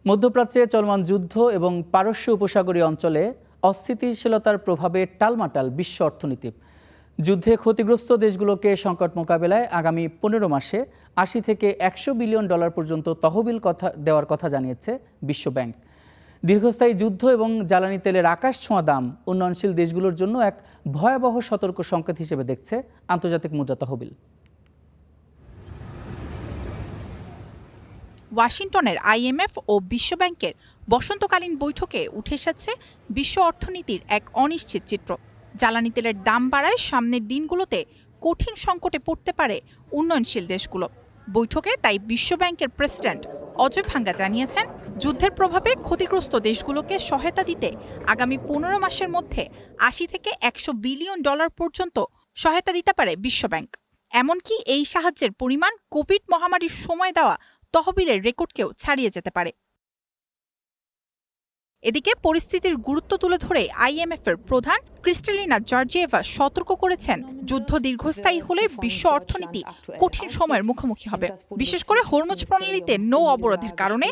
মধ্যপ্রাচ্যে চলমান যুদ্ধ এবং পারস্য উপসাগরীয় অঞ্চলে অস্থিতিশীলতার প্রভাবে টালমাটাল বিশ্ব অর্থনীতি। যুদ্ধে ক্ষতিগ্রস্ত দেশগুলোকে সংকট মোকাবেলায় আগামী 15 মাসে 80 থেকে 100 বিলিয়ন ডলার পর্যন্ত তহবিল দেওয়ার কথা জানিয়েছে বিশ্বব্যাংক। দীর্ঘস্থায়ী যুদ্ধ এবং জ্বালানি তেলের আকাশ ছোঁয়া দাম উন্নয়নশীল দেশগুলোর জন্য এক ভয়াবহ সতর্ক সংকেত হিসেবে দেখছে আন্তর্জাতিক মুদ্রা তহবিল। ওয়াশিংটনের আইএমএফ ও বিশ্বব্যাংকের বসন্তকালীন বৈঠকে উঠে এসেছে বিশ্ব অর্থনীতির এক অনিশ্চিত চিত্র। জ্বালানি তেলের দাম বাড়ায় সামনের দিনগুলোতে কঠিন সংকটে পড়তে পারে উন্নয়নশীল দেশগুলো। বৈঠকে তাই বিশ্বব্যাংকের প্রেসিডেন্ট অজয় ভাঙ্গা জানিয়েছেন, যুদ্ধের প্রভাবে ক্ষতিগ্রস্ত দেশগুলোকে সহায়তা দিতে আগামী 15 মাসের মধ্যে 80 থেকে 100 বিলিয়ন ডলার পর্যন্ত সহায়তা দিতে পারে বিশ্বব্যাংক। এমনকি এই সাহায্যের পরিমাণ কোভিড মহামারীর সময় দেওয়া তহবিলের রেকর্ডকেও ছাড়িয়ে যেতে পারে। এদিকে পরিস্থিতির গুরুত্ব তুলে ধরে আইএমএফের প্রধান ক্রিস্টালিনা জর্জিয়েভা সতর্ক করেছেন, যুদ্ধ দীর্ঘস্থায়ী হলে বিশ্ব অর্থনীতি কঠিন সময়ের মুখোমুখি হবে। বিশেষ করে হরমুজ প্রণালীতে নৌ অবরোধের কারণে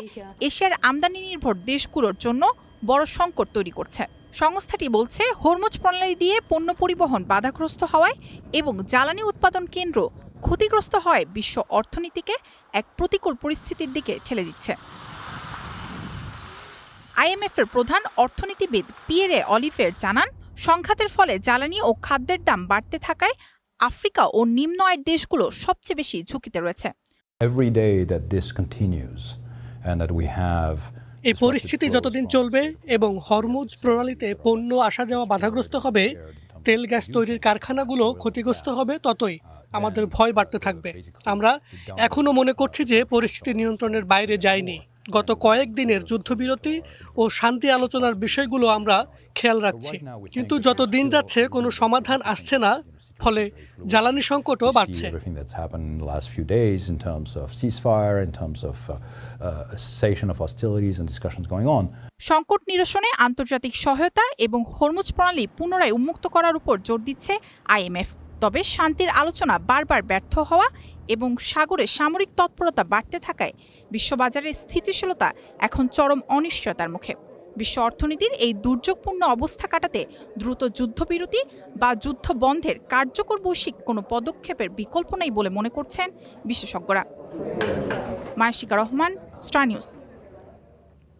এশিয়ার আমদানি নির্ভর দেশগুলোর জন্য বড় সংকট তৈরি করছে। সংস্থাটি বলছে, হরমুজ প্রণালী দিয়ে পণ্য পরিবহন বাধাগ্রস্ত হওয়ায় এবং জ্বালানি উৎপাদন কেন্দ্র ক্ষতিগ্রস্ত হয় বিশ্ব অর্থনীতিকে এক প্রতিকূল পরিস্থিতির দিকে ঠেলে দিচ্ছে। আইএমএফের প্রধান অর্থনীতিবিদ পিয়েরে অলিভের জানান, সংঘাতের ফলে জ্বালানি ও খাদ্যের দাম বাড়তে থাকায় আফ্রিকা ও নিম্ন আয়ের দেশগুলো সবচেয়ে বেশি ঝুঁকিতে রয়েছে। এই পরিস্থিতি যতদিন চলবে এবং হরমুজ প্রণালীতে পণ্য আসা যাওয়া বাধাগ্রস্ত হবে, তেল গ্যাস তৈরির কারখানাগুলো ক্ষতিগ্রস্ত হবে, ততই আমাদের ভয় বাড়তে থাকবে। আমরা এখনো মনে করছি যে পরিস্থিতি নিয়ন্ত্রণের বাইরে যায়নি। গত কয়েকদিনের যুদ্ধবিরতি ও শান্তি আলোচনার বিষয়গুলো আমরা খেয়াল রাখছি, কিন্তু যত দিন যাচ্ছে কোনো সমাধান আসছে না, ফলে জ্বালানি সংকটও বাড়ছে। সংকট নিরসনে আন্তর্জাতিক সহায়তা এবং হরমুজ প্রণালী পুনরায় উন্মুক্ত করার উপর জোর দিচ্ছে আইএমএফ। তবে শান্তির আলোচনা বারবার ব্যর্থ হওয়া এবং সাগরে সামরিক তৎপরতা বাড়তে থাকায় বিশ্ববাজারের স্থিতিশীলতা এখন চরম অনিশ্চয়তার মুখে। বিশ্ব অর্থনীতির এই দুর্যোগপূর্ণ অবস্থা কাটাতে দ্রুত যুদ্ধবিরতি বা যুদ্ধ বন্ধের কার্যকর বৈশ্বিক কোনো পদক্ষেপের বিকল্প নেই বলে মনে করছেন বিশেষজ্ঞরা। মায়াশিকা রহমান, স্টার নিউজ।